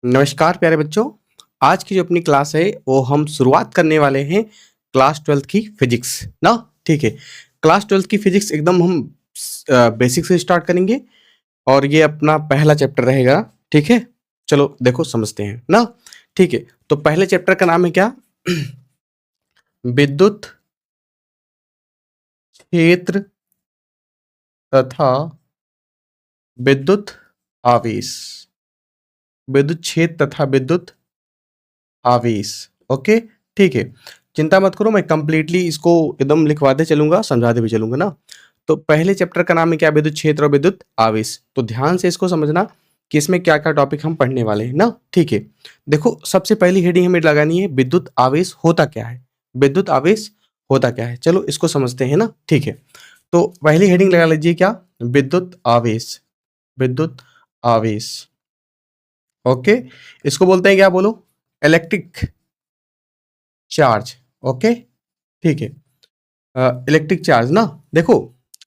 नमस्कार प्यारे बच्चों। आज की जो अपनी क्लास है वो हम शुरुआत करने वाले हैं क्लास 12th की फिजिक्स ना। ठीक है, क्लास 12th की फिजिक्स एकदम हम बेसिक से स्टार्ट करेंगे और ये अपना पहला चैप्टर रहेगा। ठीक है, चलो देखो समझते हैं ना। ठीक है, तो पहले चैप्टर का नाम है क्या? विद्युत क्षेत्र तथा विद्युत आवेश। विद्युत क्षेत्र तथा विद्युत आवेश। ओके, ठीक है, चिंता मत करो, मैं कंप्लीटली इसको एकदम लिखवाते चलूंगा, समझाते भी चलूंगा ना। तो पहले चैप्टर का नाम है क्या? विद्युत क्षेत्र और विद्युत आवेश। तो ध्यान से इसको समझना कि इसमें क्या क्या टॉपिक हम पढ़ने वाले हैं ना। ठीक है, देखो सबसे पहली हेडिंग हमें लगानी है विद्युत आवेश होता क्या है। विद्युत आवेश होता क्या है, चलो इसको समझते हैं ना। ठीक है, तो पहली हेडिंग लगा लीजिए क्या? विद्युत आवेश। विद्युत आवेश, ओके, इसको बोलते हैं क्या? बोलो, इलेक्ट्रिक चार्ज। ओके, ठीक है, इलेक्ट्रिक चार्ज ना। देखो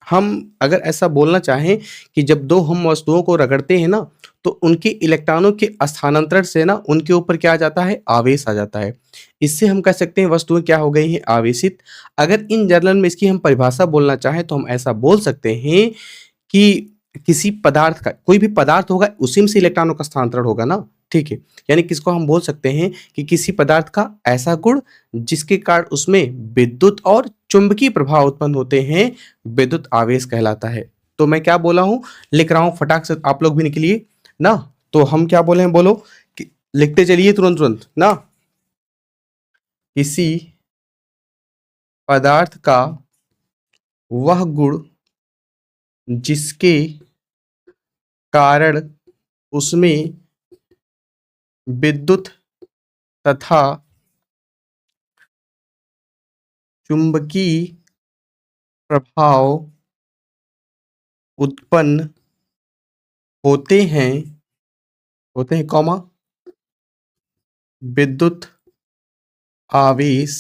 हम अगर ऐसा बोलना चाहें कि जब दो हम वस्तुओं को रगड़ते हैं ना तो उनके इलेक्ट्रॉनों के स्थानांतरण से ना उनके ऊपर क्या आ जाता है? आवेश आ जाता है। इससे हम कह सकते हैं वस्तुएं क्या हो गई हैं? आवेशित। अगर इन जनरल में इसकी हम परिभाषा बोलना चाहें तो हम ऐसा बोल सकते हैं कि किसी पदार्थ का, कोई भी पदार्थ होगा उसी में से इलेक्ट्रॉनों का स्थानांतरण होगा ना। ठीक है, यानी किसको हम बोल सकते हैं कि किसी पदार्थ का ऐसा गुण जिसके कारण उसमें विद्युत और चुंबकीय प्रभाव उत्पन्न होते हैं, विद्युत आवेश कहलाता है। तो मैं क्या बोला हूं, लिख रहा हूं फटाक से, आप लोग भी निकलिए ना। तो हम क्या बोले हैं, बोलो कि लिखते चलिए तुरंत तुरंत ना। किसी पदार्थ का वह गुण जिसके कारण उसमें विद्युत तथा चुंबकीय प्रभाव उत्पन्न होते हैं, कॉमा, विद्युत आवेश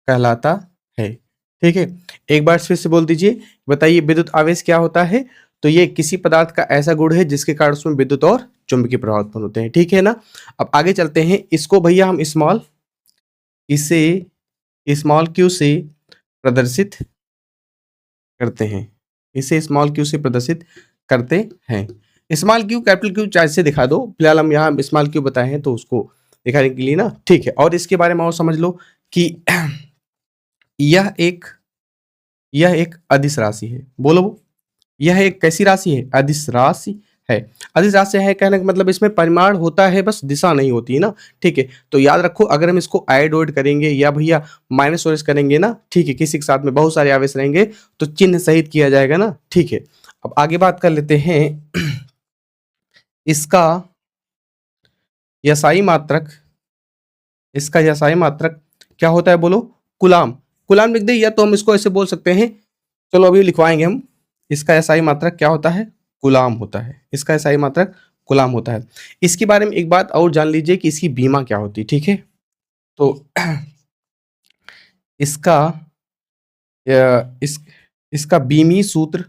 कहलाता है। ठीक है, एक बार फिर से बोल दीजिए, बताइए विद्युत आवेश क्या होता है? तो ये किसी पदार्थ का ऐसा गुण है जिसके कारण उसमें विद्युत और चुंबकीय प्रभाव उत्पन्न होते हैं। ठीक है ना, अब आगे चलते हैं। इसको भैया हम इसे स्मॉल क्यू से प्रदर्शित करते हैं। इसे स्मॉल क्यू से प्रदर्शित करते हैं। स्मॉल क्यू कैपिटल क्यू चाहे से दिखा दो, फिलहाल हम यहाँ स्मॉल क्यू बताए हैं तो उसको दिखाने के लिए ना। ठीक है, और इसके बारे में और समझ लो कि यह एक अदिश राशि है। बोलो, यह एक कैसी राशि है? अदिश राशि है। अदिश राशि है कहने का मतलब इसमें परिमाण होता है, बस दिशा नहीं होती है ना। ठीक है, तो याद रखो अगर हम इसको ऐड ओड करेंगे या भैया माइनस वाइनस करेंगे ना, ठीक है, किसी के साथ में बहुत सारे आवेश रहेंगे तो चिन्ह सहित किया जाएगा ना। ठीक है, अब आगे बात कर लेते हैं। इसका यसाई मात्रक, क्या होता है? बोलो, कुलाम। कुलाम लिख दे, या तो हम इसको ऐसे बोल सकते हैं, चलो अभी लिखवाएंगे हम। इसका एसआई मात्रक क्या होता है? गुलाम होता है। इसका एसआई मात्रक गुलाम होता है। इसके बारे में एक बात और जान लीजिए कि इसकी बीमा क्या होती है। ठीक है, तो इसका इस इसका बीमी सूत्र,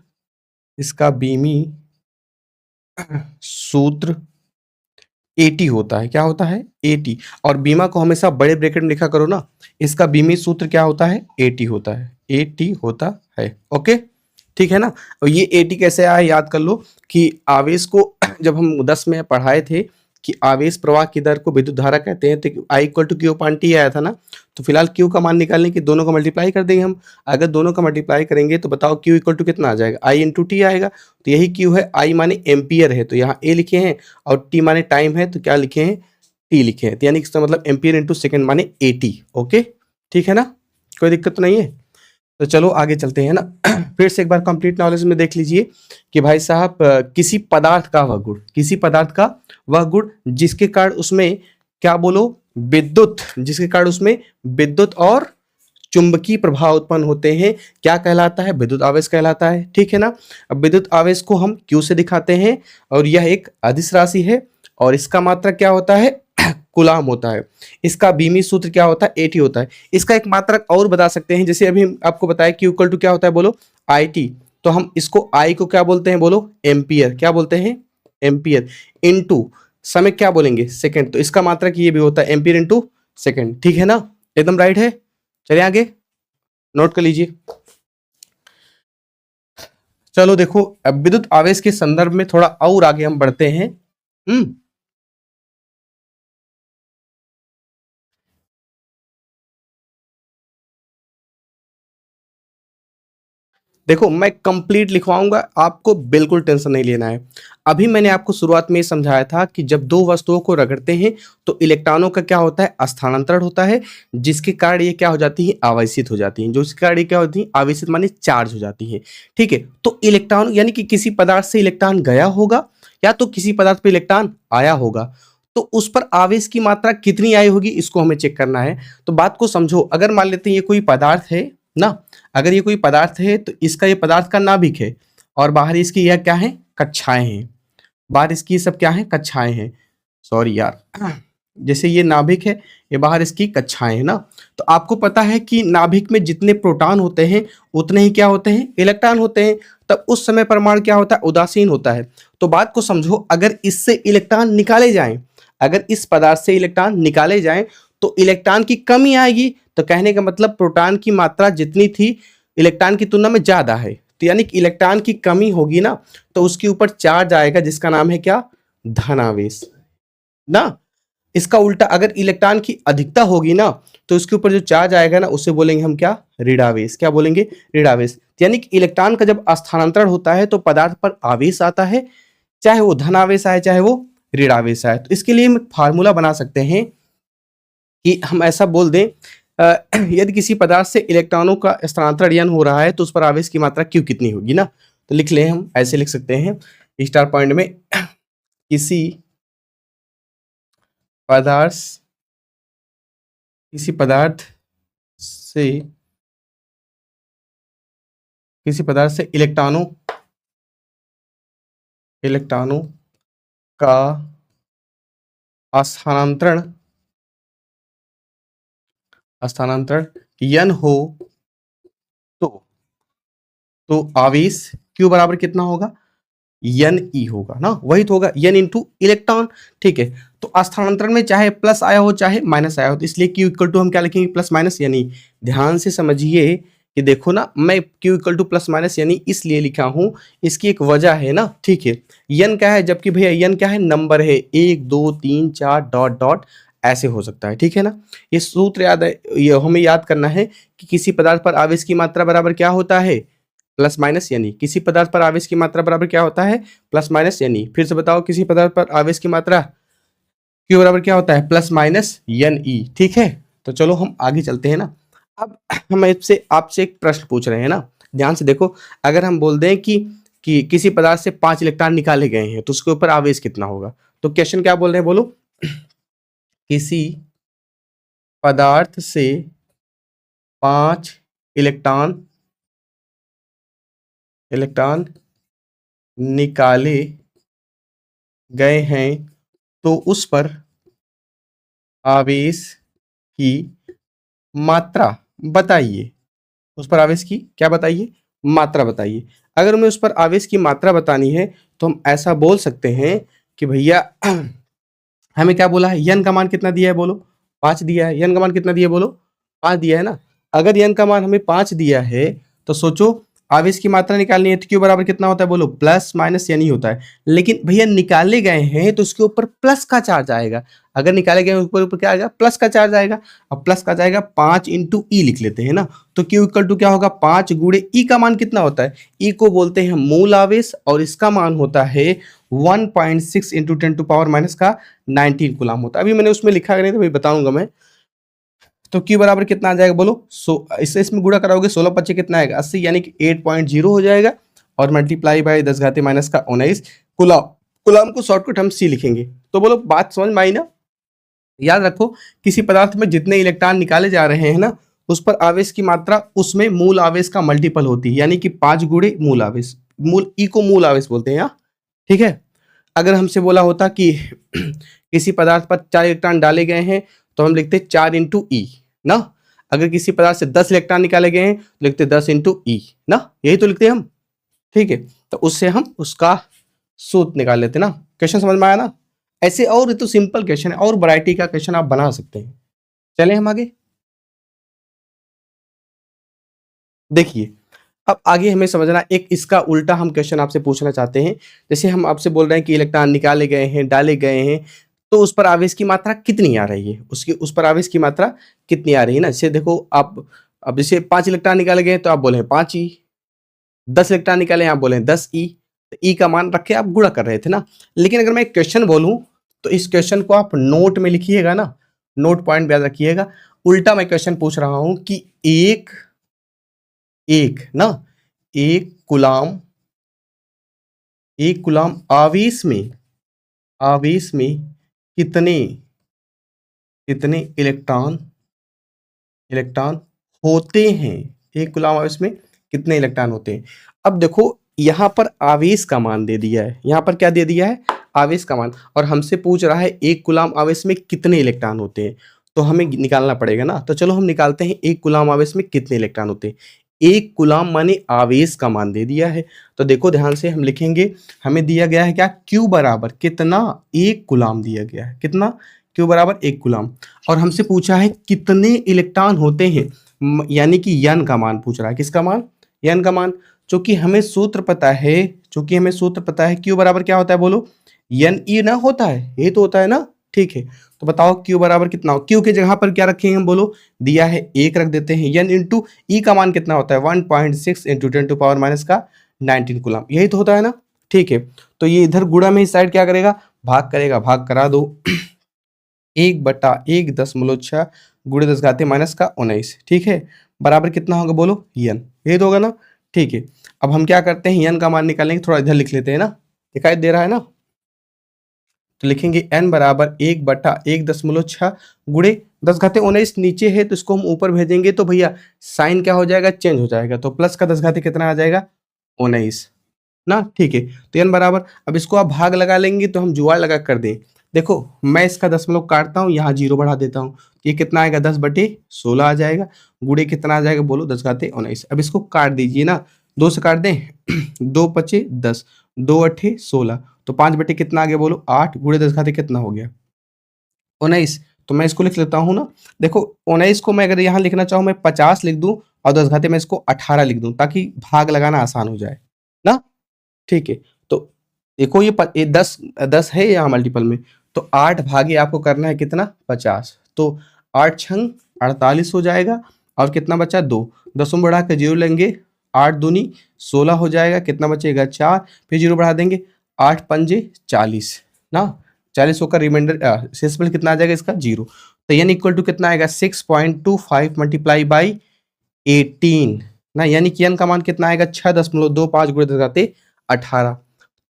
सूत्र एटी होता है। क्या होता है? एटी। और बीमा को हमेशा बड़े ब्रैकेट में लिखा करो ना। इसका बीमी सूत्र क्या होता है? एटी होता है। एटी होता है। ओके, ठीक है ना। और ये एटी कैसे आया याद कर लो कि आवेश को जब हम 10 में पढ़ाए थे कि आवेश प्रवाह की दर को विद्युत धारा कहते हैं, तो I equal to q upon t आया था ना। तो फिलहाल क्यू का मान निकालने की दोनों को मल्टीप्लाई कर देंगे हम। अगर दोनों का मल्टीप्लाई करेंगे तो बताओ क्यू इक्वल टू कितना आ जाएगा? आई इंटू टी आएगा। तो यही क्यू है। आई माने एम्पियर है तो यहाँ ए लिखे हैं, और टी माने टाइम है तो क्या लिखे हैं? टी लिखे हैं। तो यानी इसका मतलब एम्पियर इंटू सेकेंड माने एटी। ओके, ठीक है ना, कोई दिक्कत तो नहीं है। तो चलो आगे चलते हैं ना। फिर से एक बार कंप्लीट नॉलेज में देख लीजिए कि भाई साहब किसी पदार्थ का वह गुण जिसके कारण उसमें क्या? बोलो, विद्युत, जिसके कारण उसमें विद्युत और चुंबकीय प्रभाव उत्पन्न होते हैं, क्या कहलाता है? विद्युत आवेश कहलाता है। ठीक है ना। अब विद्युत आवेश को हम क्यू से दिखाते हैं और यह एक अदिश राशि है और इसका मात्रक क्या होता है? कूलाम होता है। इसका बीमी सूत्र क्या होता है? एटी होता है। इसका एक मात्रक और बता सकते हैं, जैसे अभी आपको बताया क्यू इक्वल टू क्या होता है? बोलो, आई टी। तो हम इसको आई को क्या बोलते हैं? बोलो, एम्पियर। क्या बोलते हैं? एम्पियर। इनटू समय क्या बोलेंगे? सेकंड। तो इसका मात्रक ये भी होता है एम्पीयर इंटू सेकंड, ठीक है ना? एकदम राइट है। चलिए आगे नोट कर लीजिए। चलो देखो, अब विद्युत आवेश के संदर्भ में थोड़ा और आगे हम बढ़ते हैं। देखो मैं कंप्लीट लिखवाऊंगा, आपको बिल्कुल टेंशन नहीं लेना है। अभी मैंने आपको शुरुआत में ये समझाया था कि जब दो वस्तुओं को रगड़ते हैं तो इलेक्ट्रॉनों का क्या होता है? स्थानांतरण होता है, जिसके कारण ये क्या हो जाती है? आवेशित हो जाती हैं। जो इसके कारण ये क्या होती है? आवेशित माने चार्ज हो जाती है, ठीक है। तो इलेक्ट्रॉन यानी कि किसी पदार्थ से इलेक्ट्रॉन गया होगा या तो किसी पदार्थ पे इलेक्ट्रॉन आया होगा, तो उस पर आवेश की मात्रा कितनी आई होगी, इसको हमें चेक करना है। तो बात को समझो, अगर मान लेते हैं ये कोई पदार्थ है ना, अगर ये कोई पदार्थ है तो इसका ये पदार्थ का नाभिक है और बाहर इसकी यह क्या है? कक्षाएं हैं। बाहर इसकी सब क्या है? कक्षाएं हैं। सॉरी यार, जैसे ये नाभिक है, ये बाहर इसकी कक्षाएं हैं ना। तो आपको पता है कि नाभिक में जितने प्रोटॉन होते हैं उतने ही क्या होते हैं? इलेक्ट्रॉन होते हैं। तब उस समय परमाणु क्या होता है? उदासीन होता है। तो बात को समझो, अगर इससे इलेक्ट्रॉन निकाले जाएं, अगर इस पदार्थ से इलेक्ट्रॉन निकाले जाएं तो इलेक्ट्रॉन की कमी आएगी। तो कहने का मतलब प्रोटॉन की मात्रा जितनी थी इलेक्ट्रॉन की तुलना में ज्यादा है, तो यानी कि इलेक्ट्रॉन की कमी होगी ना, तो उसके ऊपर चार्ज आएगा जिसका नाम है क्या? धनावेश ना। इसका उल्टा अगर इलेक्ट्रॉन की अधिकता होगी ना, तो उसके ऊपर जो चार्ज आएगा ना, उसे बोलेंगे हम क्या? ऋणावेश। क्या बोलेंगे? ऋणावेश। यानी कि इलेक्ट्रॉन का जब स्थानांतरण होता है तो पदार्थ पर आवेश आता है, चाहे वो धनावेश आए चाहे वो ऋणावेश आए। तो इसके लिए हम फार्मूला बना सकते हैं कि हम ऐसा बोल दें, यदि किसी पदार्थ से इलेक्ट्रॉनों का स्थानांतरण यन हो रहा है तो उस पर आवेश की मात्रा क्यू कितनी होगी ना। तो लिख लें, हम ऐसे लिख सकते हैं स्टार पॉइंट में, किसी पदार्थ किसी पदार्थ से किसी पदार्थ से इलेक्ट्रॉनों इलेक्ट्रॉनों का स्थानांतरण स्थानांतरण यन हो तो आवेश क्यू बराबर कितना होगा? एन ई होगा ना, वही तो होगा एन इंटू इलेक्ट्रॉन, ठीक है। तो स्थानांतरण में चाहे प्लस आया हो चाहे माइनस आया हो, तो इसलिए क्यू इक्वल टू हम क्या लिखेंगे? Plus minus. यानी ध्यान से समझिए कि देखो ना, मैं Q equal two plus minus यानी इसलिए लिखा हूं, इसकी एक वजह है ना, ठीक है। एन क्या है? जबकि भैया एन क्या है? नंबर है, 1 2 3 4 डॉट डॉट ऐसे हो सकता है, ठीक है ना। ये सूत्र याद है, ये हमें याद करना है कि किसी पदार्थ पर आवेश की मात्रा बराबर क्या होता है? Plus minus. यानी किसी पदार्थ पर आवेश की मात्रा बराबर क्या होता है? Plus minus. यानी फिर से बताओ, किसी पदार्थ पर आवेश की मात्रा क्यू बराबर क्या होता है? प्लस माइनस एन ई, ठीक है। तो चलो हम आगे चलते हैं ना। अब हम आपसे एक प्रश्न पूछ रहे हैं ना, ध्यान से देखो। अगर हम बोल दें कि किसी पदार्थ से 5 इलेक्ट्रॉन निकाले गए हैं तो उसके ऊपर आवेश कितना होगा? तो क्वेश्चन क्या बोल रहे हैं बोलो? किसी पदार्थ से 5 इलेक्ट्रॉन निकाले गए हैं तो उस पर आवेश की मात्रा बताइए। उस पर आवेश की क्या बताइए? मात्रा बताइए। अगर हमें उस पर आवेश की मात्रा बतानी है तो हम ऐसा बोल सकते हैं कि भैया हमें क्या बोला है? एन का मान कितना दिया है बोलो? 5 दिया है। एन का मान कितना दिया है बोलो? 5 दिया है ना। अगर एन का मान हमें 5 दिया है तो सोचो, आवेश की मात्रा निकालनी है तो क्यू बराबर कितना होता है बोलो? प्लस माइनस यानी होता है। लेकिन भैया निकाले गए हैं तो उसके ऊपर प्लस का चार्ज आएगा। अगर निकाले गए ऊपर ऊपर क्या आएगा? प्लस का चार्ज आएगा। अब प्लस का जाएगा 5 इंटू ई लिख लेते हैं ना। तो क्यू इक्वल टू क्या होगा? 5 गुणे ई का मान कितना होता है? ई को बोलते हैं मूल आवेश और इसका मान होता है 1.6 इंटू 10 टू पावर माइनस का 19 कूलम होता है। अभी मैंने उसमें लिखा नहीं तो भाई बताऊंगा मैं। तो क्यू बराबर कितना आ जाएगा बोलो? इससे इसमें गुणा कराओगे 16 पच्चे कितना आएगा? 80, यानी कि 8.0 हो जाएगा और मल्टीप्लाई बाय 10 घाती माइनस का 19 कूलम। कूलम को शॉर्टकट हम सी लिखेंगे। तो बोलो बात समझ में आई ना? याद रखो, किसी पदार्थ में जितने इलेक्ट्रॉन निकाले जा रहे हैं ना, उस पर आवेश की मात्रा उसमें मूल आवेश का मल्टीपल होती है, यानी कि 5 गुणे मूल आवेश। मूल ई को मूल आवेश बोलते हैं यहाँ, ठीक है। अगर हमसे बोला होता कि किसी पदार्थ पर 4 इलेक्ट्रॉन डाले गए हैं तो हम लिखते 4 इंटू ई ना। अगर किसी पदार्थ से 10 इलेक्ट्रॉन निकाले गए हैं तो लिखते 10 इंटू ई ना, यही तो लिखते हैं हम, ठीक है। तो उससे हम उसका सूत्र निकाल लेते ना। क्वेश्चन समझ में आया ना? ऐसे और ये तो सिंपल क्वेश्चन है, और वैरायटी का क्वेश्चन आप बना सकते हैं। चले हम आगे। देखिए, अब आगे हमें समझना, एक इसका उल्टा हम क्वेश्चन आपसे पूछना चाहते हैं। जैसे हम आपसे बोल रहे हैं कि इलेक्ट्रॉन निकाले गए हैं, डाले गए हैं, तो उस पर आवेश की मात्रा कितनी आ रही है? उसकी उस पर आवेश की मात्रा कितनी आ रही है ना? जैसे देखो आप, अब जैसे 5 इलेक्ट्रॉन निकाले गए तो आप बोले हैं 5 ई, 10 इलेक्ट्रॉन निकाले हैं आप बोले हैं 10 ई, तो ई का मान रख के आप गुणा कर रहे थे ना। लेकिन अगर मैं एक क्वेश्चन बोलूं तो इस क्वेश्चन को आप नोट में लिखिएगा ना, नोट पॉइंट याद रखिएगा। उल्टा मैं क्वेश्चन पूछ रहा हूं कि एक एक ना एक गुलाम, एक गुलाम आवेश में कितने कितने इलेक्ट्रॉन इलेक्ट्रॉन होते हैं? एक गुलाम आवेश में कितने इलेक्ट्रॉन होते हैं? अब देखो यहां पर आवेश का मान दे दिया है, यहां पर क्या दे दिया है? आवेश का मान, और हमसे पूछ रहा है एक गुलाम आवेश में कितने इलेक्ट्रॉन होते हैं, तो हमें निकालना पड़ेगा ना। तो चलो हम निकालते हैं एक गुलाम आवेश में कितने इलेक्ट्रॉन होते हैं। एक गुलाम माने आवेश का मान दे दिया है, तो देखो ध्यान से हम लिखेंगे, हमें दिया गया है क्या? Q बराबर कितना? एक गुलाम दिया गया है, कितना? Q बराबर एक गुलाम, और हमसे पूछा है कितने इलेक्ट्रॉन होते हैं, यानी कि यन का मान पूछ रहा है। किसका मान? यन का मान। चूंकि हमें सूत्र पता है, चूंकि हमें सूत्र पता है, Q बराबर क्या होता है बोलो? एन ई ना होता है, ये तो होता है ना। ठीक है, तो बताओ Q बराबर कितना हो? Q की जगह पर क्या रखेंगे हम बोलो? दिया है एक रख देते हैं, एन इंटू ई का मान कितना होता है? 1.6 इंटू 10 टू पावर माइनस का 19 कूलम, यही तो होता है ना। ठीक है, तो ये इधर गुणा में इस साइड क्या करेगा? भाग करेगा, भाग करा दो। 1/1.6 गुणे 10 घाते माइनस का 19, ठीक है, बराबर कितना होगा बोलो? एन, यही तो होगा ना। ठीक है, अब हम क्या करते हैं, एन का मान निकालेंगे, थोड़ा इधर लिख लेते हैं ना, दिखाई दे रहा है ना। तो लिखेंगे n बराबर 1/1.6 गुणे 10 घाते 19, नीचे है तो इसको हम ऊपर भेजेंगे तो भैया साइन क्या हो जाएगा? चेंज हो जाएगा, तो प्लस का 10 घाते कितना आ जाएगा? 19 ना। ठीक है, तो n बराबर, अब इसको आप भाग लगा लेंगे तो हम जुगाड़ लगा कर दें। देखो मैं इसका दशमलव काटता हूँ, यहाँ 0 बढ़ा देता हूँ, ये कितना आएगा? 10/16 आ जाएगा, गुणे कितना आ जाएगा बोलो? 10 घाते 19। अब इसको काट दीजिए ना, 2 से काट दें, 2 पचे 10, 2 अठे 16, तो 5 बटे कितना आ गया बोलो? 8, गुणे 10 घाते कितना हो गया? 19। तो मैं इसको लिख लेता हूँ ना, देखो 19 को मैं अगर यहाँ लिखना चाहूँ मैं 50 लिख दूँ, और 10 घाते मैं इसको 18 लिख दूँ, ताकि भाग लगाना आसान हो जाए ना। ठीक है, तो देखो ये 10 है यहाँ मल्टीपल में, तो 8 भागे आपको करना है कितना? 50, तो 8 छंग 48 हो जाएगा, और कितना बचा? 2, 10 में बढ़ा के 0 लेंगे, 8 दूनी 16 हो जाएगा, कितना बचेगा? 4, फिर 0 बढ़ा देंगे, 8 पंजे 40 ना, 40 होकर रिमाइंडर शेषफल कितना आ जाएगा इसका? 0। तो यानी इक्वल टू कितना आएगा? 6.25 मल्टीप्लाई बाई 18 ना, यानी कि n का मान कितना आएगा? 6.25 गुणे 10 घाते 18।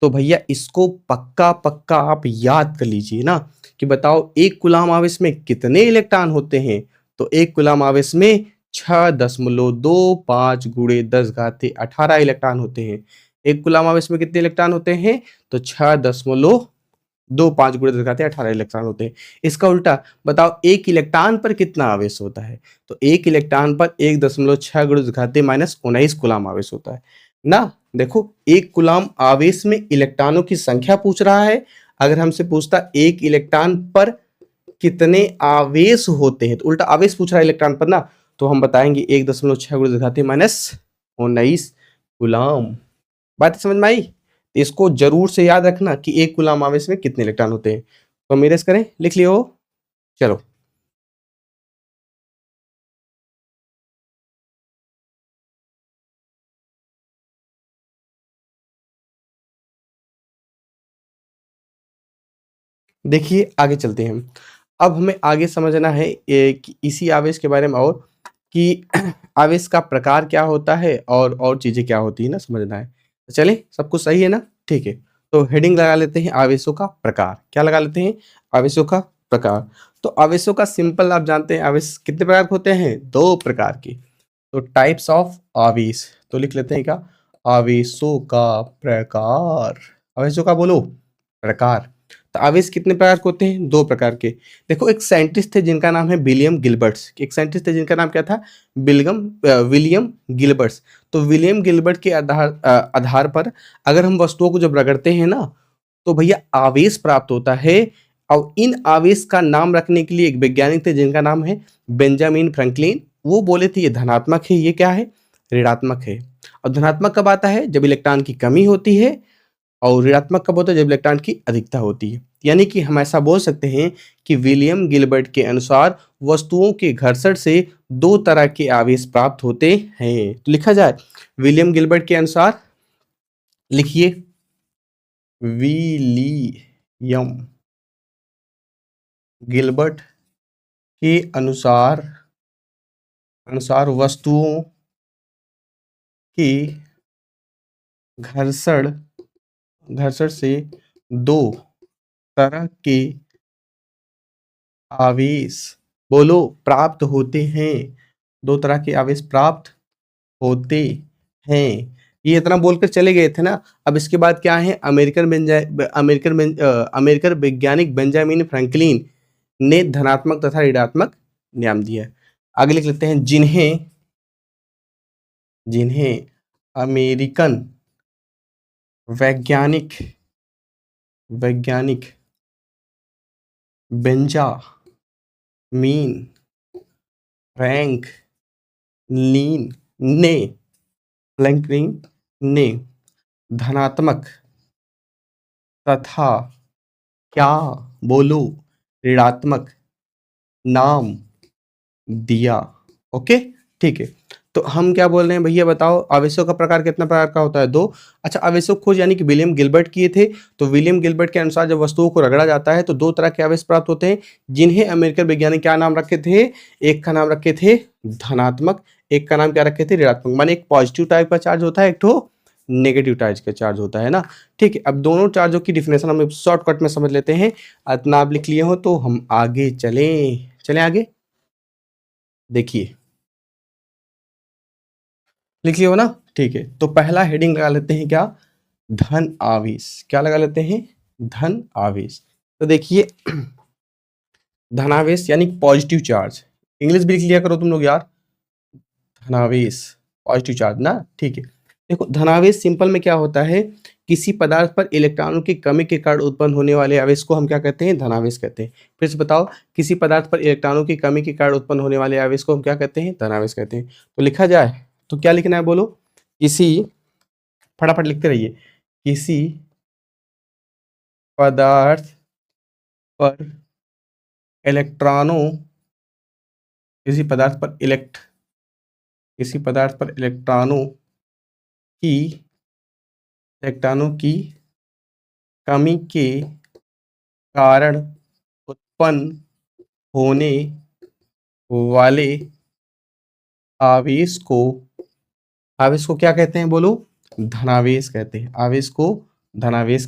तो भैया इसको पक्का पक्का आप याद कर लीजिए ना, कि बताओ एक कूलम आवेश में कितने इलेक्ट्रॉन होते हैं? तो एक कूलम आवेश में 6.25 गुणे 10 घाते 18 इलेक्ट्रॉन होते हैं। एक कूलम आवेश में कितने इलेक्ट्रॉन होते हैं? तो 6.25 गुणे 10 घाते 18 इलेक्ट्रॉन होते हैं। इसका उल्टा बताओ एक इलेक्ट्रॉन पर कितना आवेश होता है? तो एक इलेक्ट्रॉन पर 1.6 गुणे 10 घाते माइनस 19 कूलम आवेश होता है ना। देखो एक कूलम आवेश में इलेक्ट्रॉनों की संख्या पूछ रहा है, अगर हमसे पूछता एक इलेक्ट्रॉन पर कितने आवेश होते हैं, तो उल्टा आवेश पूछ रहा है इलेक्ट्रॉन पर ना, तो हम बताएंगे 1.6 गुणे 10 घाते माइनस 19 कूलम। बात समझ में आई? तो इसको जरूर से याद रखना कि एक कूलम आवेश में कितने इलेक्ट्रॉन होते हैं। तो मेरे करें, लिख लियो, चलो। देखिए आगे चलते हैं हम। अब हमें आगे समझना है कि इसी आवेश के बारे में, और कि आवेश का प्रकार क्या होता है और चीजें क्या होती है ना, समझना है। तो चले, सब कुछ सही है ना? ठीक है, तो हेडिंग लगा लेते हैं आवेशों का प्रकार। क्या लगा लेते हैं? आवेशों का प्रकार। तो आवेशों का सिंपल आप जानते हैं, आवेश कितने प्रकार के होते हैं? 2 प्रकार के। तो टाइप्स ऑफ आवेश, तो लिख लेते हैं क्या? आवेशों का प्रकार। आवेशों का बोलो प्रकार। तो आवेश कितने प्रकार के होते हैं? 2 प्रकार के। देखो एक साइंटिस्ट थे जिनका नाम है विलियम गिलबर्ट्स, एक साइंटिस्ट थे जिनका नाम क्या था? विलियम गिलबर्ट्स। तो विलियम गिलबर्ट के आधार पर अगर हम वस्तुओं को जब रगड़ते हैं ना, तो भैया आवेश प्राप्त होता है। और इन आवेश का नाम रखने के लिए एक वैज्ञानिक थे जिनका नाम है बेंजामिन फ्रैंकलिन। वो बोले थे ये धनात्मक है, ये क्या है, ऋणात्मक है। और धनात्मक कब आता है, जब इलेक्ट्रॉन की कमी होती है, और ऋणात्मक कब होता है, जब इलेक्ट्रॉन की अधिकता होती है। यानी कि हम ऐसा बोल सकते हैं कि विलियम गिलबर्ट के अनुसार वस्तुओं के घर्षण से दो तरह के आवेश प्राप्त होते हैं। तो लिखा जाए विलियम गिलबर्ट के अनुसार, लिखिए विलियम गिलबर्ट के अनुसार अनुसार वस्तुओं के घर्षण घर्षण से दो तरह के आवेश, बोलो, प्राप्त होते हैं। दो तरह के आवेश प्राप्त होते हैं। ये इतना बोलकर चले गए थे ना। अब इसके बाद क्या है, अमेरिकन वैज्ञानिक बेंजामिन फ्रैंकलिन ने धनात्मक तथा ऋणात्मक नाम दिया। आगे लिख लेते हैं जिन्हें अमेरिकन वैज्ञानिक बेंजामिन फ्रैंकलिन ने धनात्मक तथा, क्या, बोलो, ऋणात्मक नाम दिया। ओके, ठीक है। तो हम क्या बोल रहे हैं भैया, बताओ आवेशों का प्रकार कितना प्रकार का होता है, दो। अच्छा, आवेशों खोज यानी कि विलियम गिलबर्ट किए थे। तो विलियम गिलबर्ट के अनुसार जब वस्तुओं को रगड़ा जाता है तो दो तरह के आवेश प्राप्त होते हैं, जिन्हें अमेरिकन वैज्ञानिक क्या नाम रखे थे, एक का नाम रखे थे धनात्मक, एक का नाम क्या रखे थे, ऋणात्मक। माने एक पॉजिटिव टाइप का चार्ज होता है, एक तो नेगेटिव टाइप का चार्ज होता है ना। ठीक है, अब दोनों चार्जों की डिफिनेशन हम शॉर्टकट में समझ लेते हैं। इतना आप लिख लिए हो तो हम आगे चलें आगे। देखिए, लिख लियो ना, ठीक है। तो पहला हेडिंग लगा लेते हैं, क्या, धन आवेश। क्या लगा लेते हैं, धन आवेश। तो देखिए धनावेश यानी पॉजिटिव चार्ज, इंग्लिश भी लिख लिया करो तुम लोग यार। धनावेश पॉजिटिव चार्ज ना, ठीक है। देखो धनावेश सिंपल में क्या होता है, किसी पदार्थ पर इलेक्ट्रॉनों की कमी के कारण उत्पन्न होने वाले आवेश को हम क्या कहते हैं, धनावेश कहते हैं। फिर से बताओ, किसी पदार्थ पर इलेक्ट्रॉनों की कमी के कारण उत्पन्न होने वाले आवेश को हम क्या कहते हैं, धनावेश कहते हैं। तो लिखा जाए तो क्या लिखना है, बोलो, किसी, फटाफट लिखते रहिए, किसी पदार्थ पर इलेक्ट्रॉनों किसी पदार्थ पर की इलेक्ट्रॉनों की कमी के कारण उत्पन्न होने वाले आवेश को क्या कहते हैं, बोलो, धनावेश कहते हैं। आवेश को धनावेश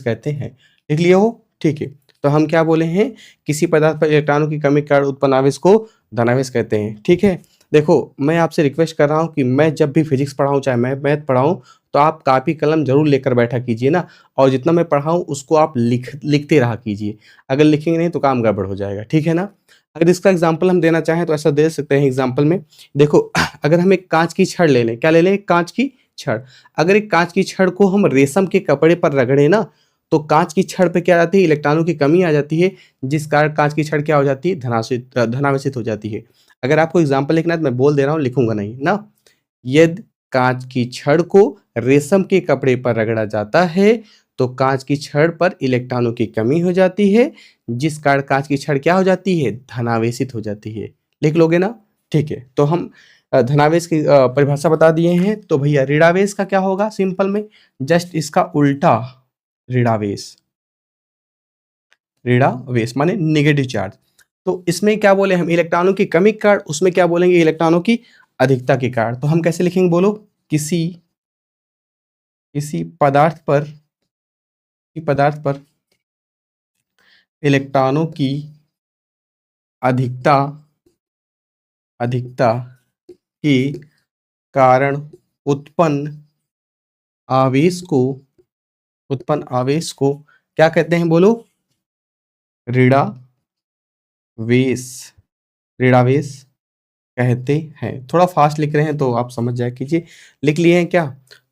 कहते हैं। लिख लिए हो, ठीक है। तो हम क्या बोले हैं, किसी पदार्थ पर इलेक्ट्रॉनों की कमी के कारण उत्पन्न आवेश को धनावेश कहते हैं, ठीक है। देखो मैं आपसे रिक्वेस्ट कर रहा हूँ कि मैं जब भी फिजिक्स पढ़ाऊँ चाहे मैं मैथ पढ़ाऊँ, तो आप कापी कलम जरूर लेकर बैठा कीजिए ना। और जितना मैं पढ़ाऊँ उसको आप लिखते रहा कीजिए। अगर लिखेंगे नहीं तो काम गड़बड़ हो जाएगा, ठीक है ना। अगर इसका एग्जाम्पल हम देना चाहें तो ऐसा दे सकते हैं एग्जाम्पल में। देखो अगर हम एक कांच की छड़ ले लें, क्या ले लें, एक कांच की छड़। अगर एक कांच की छड़ को हम रेशम के कपड़े पर रगड़े ना, तो कांच की छड़ पे क्या आती है, इलेक्ट्रॉनों की कमी आ जाती है, जिस कारण कांच की छड़ क्या हो जाती है, धनावेशित हो जाती है। अगर आपको एग्जाम्पल लिखना है तो मैं बोल दे रहा हूँ, लिखूंगा नहीं ना। यदि कांच की छड़ को रेशम के कपड़े पर रगड़ा जाता है तो कांच की छड़ पर इलेक्ट्रॉनों की कमी हो जाती है, जिस कारण कांच की छड़ क्या हो जाती है, धनावेशित हो जाती है। लिख लोगे ना, ठीक है। तो हम धनावेश की परिभाषा बता दिए हैं। तो भैया ऋणावेश का क्या होगा, सिंपल में जस्ट इसका उल्टा, ऋणावेश। ऋणावेश माने नेगेटिव चार्ज। तो इसमें क्या बोले हम, इलेक्ट्रॉनों की कमी के कारण, उसमें क्या बोलेंगे, इलेक्ट्रॉनों की अधिकता के कारण। तो हम कैसे लिखेंगे, बोलो, किसी किसी पदार्थ पर इलेक्ट्रॉनों की अधिकता अधिकता के कारण उत्पन्न आवेश को क्या कहते हैं, बोलो, ऋणावेश। ऋणावेश कहते हैं। थोड़ा फास्ट लिख रहे हैं तो आप समझ जाया कीजिए। लिख लिए हैं क्या?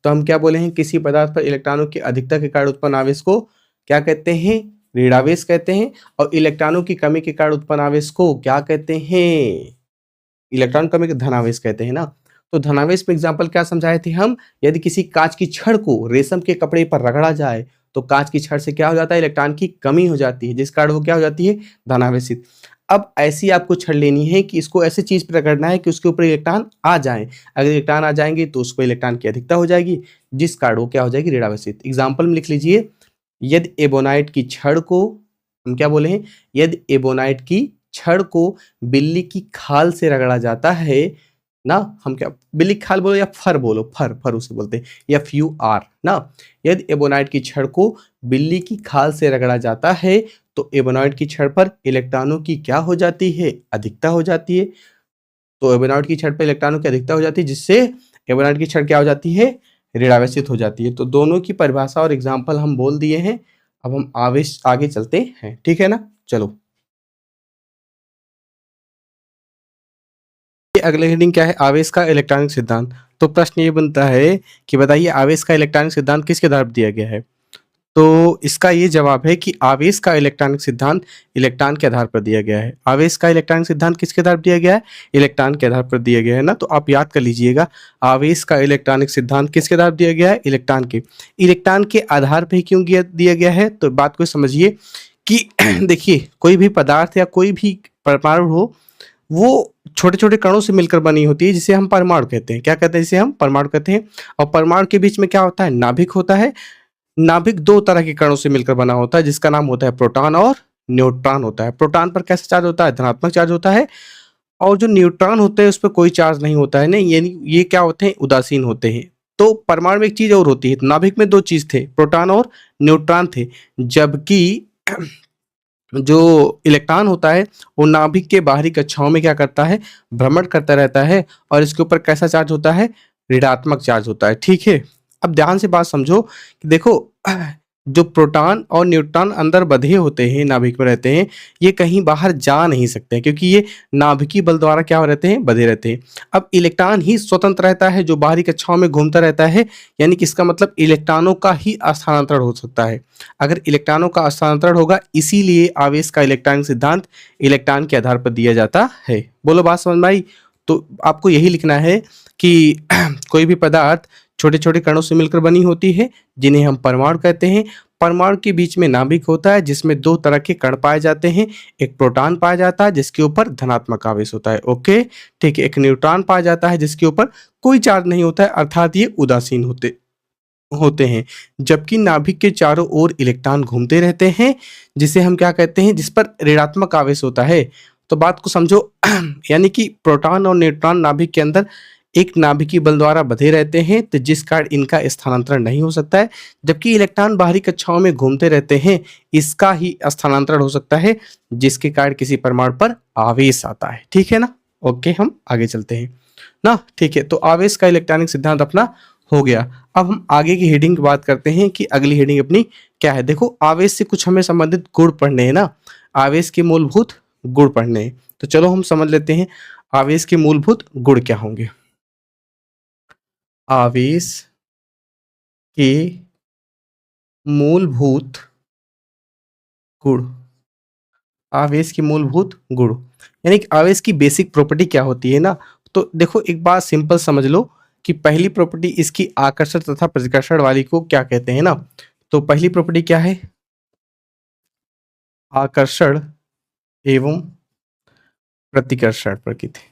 तो हम क्या बोले हैं, किसी पदार्थ पर इलेक्ट्रॉनों की अधिकता के कारण उत्पन्न आवेश को क्या कहते हैं? ऋणावेश कहते हैं। और इलेक्ट्रॉनों की कमी के कारण उत्पन्न आवेश को क्या कहते हैं? इलेक्ट्रॉन कमी के धनावेश कहते हैं ना। तो धनावेश में एग्जाम्पल क्या समझाए थे हम? यदि किसी कांच की छड़ को रेशम के कपड़े पर रगड़ा जाए तो कांच की छड़ से क्या हो जाता है? इलेक्ट्रॉन की कमी हो जाती है, जिस कारण वो क्या हो जाती है? धनावेशित। अब ऐसी आपको छड़ लेनी है कि इसको ऐसी चीज पर रगड़ना है कि उसके ऊपर इलेक्ट्रॉन आ जाए। अगर इलेक्ट्रॉन आ जाएंगे तो उसको इलेक्ट्रॉन की अधिकता हो जाएगी, जिस कारण वो क्या हो जाएगी? ऋणावेशित। एग्जाम्पल में लिख लीजिए, यदि एबोनाइट की छड़ को हम क्या बोले हैं? यदि एबोनाइट की छड़ को बिल्ली की खाल से रगड़ा जाता है ना, हम क्या बिल्ली की खाल बोलो या फर बोलो, फर फर उसे बोलते हैं, FUR ना। यदि एबोनाइट की छड़ को बिल्ली की खाल से रगड़ा जाता है तो एबोनाइट की छड़ पर इलेक्ट्रॉनों की क्या हो जाती है? अधिकता हो जाती है। तो एबोनाइट की छड़ पर इलेक्ट्रॉनों की अधिकता हो जाती है, जिससे एबोनाइट की छड़ क्या हो जाती है? ऋणावेशित हो जाती है। तो दोनों की परिभाषा और एग्जाम्पल हम बोल दिए हैं। अब हम आवेश आगे चलते हैं, ठीक है ना? चलो, ये अगले हेडिंग क्या है? आवेश का इलेक्ट्रॉनिक सिद्धांत। तो प्रश्न ये बनता है कि बताइए आवेश का इलेक्ट्रॉनिक सिद्धांत किसके द्वारा दिया गया है? तो इसका ये जवाब है कि आवेश का इलेक्ट्रॉनिक सिद्धांत इलेक्ट्रॉन के आधार पर दिया गया है। आवेश का इलेक्ट्रॉनिक सिद्धांत किसके आधार पर दिया गया है? इलेक्ट्रॉन के आधार पर दिया गया है ना। तो आप याद कर लीजिएगा, आवेश का इलेक्ट्रॉनिक सिद्धांत किसके आधार पर दिया गया है? इलेक्ट्रॉन के। इलेक्ट्रॉन के आधार पर ही क्यों दिया गया है? तो बात को समझिए कि देखिए, कोई भी पदार्थ या कोई भी परमाणु हो, वो छोटे-छोटे कणों से मिलकर बनी होती है, जिसे हम परमाणु कहते हैं। क्या कहते हैं? जिसे हम परमाणु कहते हैं। और परमाणु के बीच में क्या होता है? नाभिक होता है। नाभिक 2 तरह के कणों से मिलकर बना होता है, जिसका नाम होता है प्रोटॉन और न्यूट्रॉन होता है। प्रोटॉन पर कैसा चार्ज होता है? धनात्मक चार्ज होता है। और जो न्यूट्रॉन होते हैं उस पर कोई चार्ज नहीं होता है, नहीं, यानी ये क्या होते हैं? उदासीन होते हैं। तो परमाणु में एक चीज और होती है, नाभिक में 2 चीज थे, प्रोटॉन और न्यूट्रॉन थे। जबकि जो इलेक्ट्रॉन होता है वो नाभिक के बाहरी कक्षाओं में क्या करता है? भ्रमण करता रहता है। और इसके ऊपर कैसा चार्ज होता है? ऋणात्मक चार्ज होता है, ठीक है। अब ध्यान से बात समझो कि देखो, जो प्रोटॉन और न्यूट्रॉन अंदर बंधे होते हैं, नाभिक में रहते हैं, ये कहीं बाहर जा नहीं सकते हैं, क्योंकि ये नाभिकीय बल द्वारा क्या हो रहते हैं? बंधे रहते हैं। अब इलेक्ट्रॉन ही स्वतंत्र रहता है, जो बाहरी कक्षाओं में घूमता रहता है, यानी कि इसका मतलब इलेक्ट्रॉनों का ही स्थानांतरण हो सकता है। अगर इलेक्ट्रॉनों का स्थानांतरण होगा, इसीलिए आवेश का इलेक्ट्रॉनिक सिद्धांत इलेक्ट्रॉन के आधार पर दिया जाता है। बोलो, बात समझ में आई? तो आपको यही लिखना है कि कोई भी पदार्थ छोटे-छोटे कणों से मिलकर बनी होती है, जिन्हें हम परमाणु कहते हैं। परमाणु के बीच में नाभिक होता है, जिसमें 2 तरह के कण पाए जाते हैं। एक प्रोटॉन पाया जाता है, जिसके ऊपर धनात्मक आवेश होता है, ओके, ठीक है। एक न्यूट्रॉन पाया जाता है, जिसके ऊपर कोई चार्ज नहीं होता है, अर्थात ये उदासीन होते होते हैं। जबकि नाभिक के चारों ओर इलेक्ट्रॉन घूमते रहते हैं, जिसे हम क्या कहते हैं? जिस पर ऋणात्मक आवेश होता है। तो बात को समझो, यानी कि प्रोटॉन और न्यूट्रॉन नाभिक के अंदर एक नाभिकीय बल द्वारा बंधे रहते हैं, तो जिस कारण इनका स्थानांतरण नहीं हो सकता है। जबकि इलेक्ट्रॉन बाहरी कक्षाओं में घूमते रहते हैं, इसका ही स्थानांतरण हो सकता है, जिसके कारण किसी परमाणु पर आवेश आता है, ठीक है ना? ओके, हम आगे चलते हैं ना, ठीक है। तो आवेश का इलेक्ट्रॉनिक सिद्धांत अपना हो गया। अब हम आगे की हेडिंग की बात करते हैं कि अगली हेडिंग अपनी क्या है। देखो, आवेश से कुछ हमें संबंधित गुण पढ़ने हैं ना, आवेश के मूलभूत गुण पढ़ने हैं। तो चलो हम समझ लेते हैं आवेश के मूलभूत गुण क्या होंगे। आवेश के मूलभूत गुण। आवेश के मूलभूत गुण यानी कि आवेश की बेसिक प्रॉपर्टी क्या होती है ना। तो देखो, एक बात सिंपल समझ लो कि पहली प्रॉपर्टी इसकी आकर्षण तथा प्रतिकर्षण वाली को क्या कहते हैं ना। तो पहली प्रॉपर्टी क्या है? आकर्षण एवं प्रतिकर्षण प्रकृति।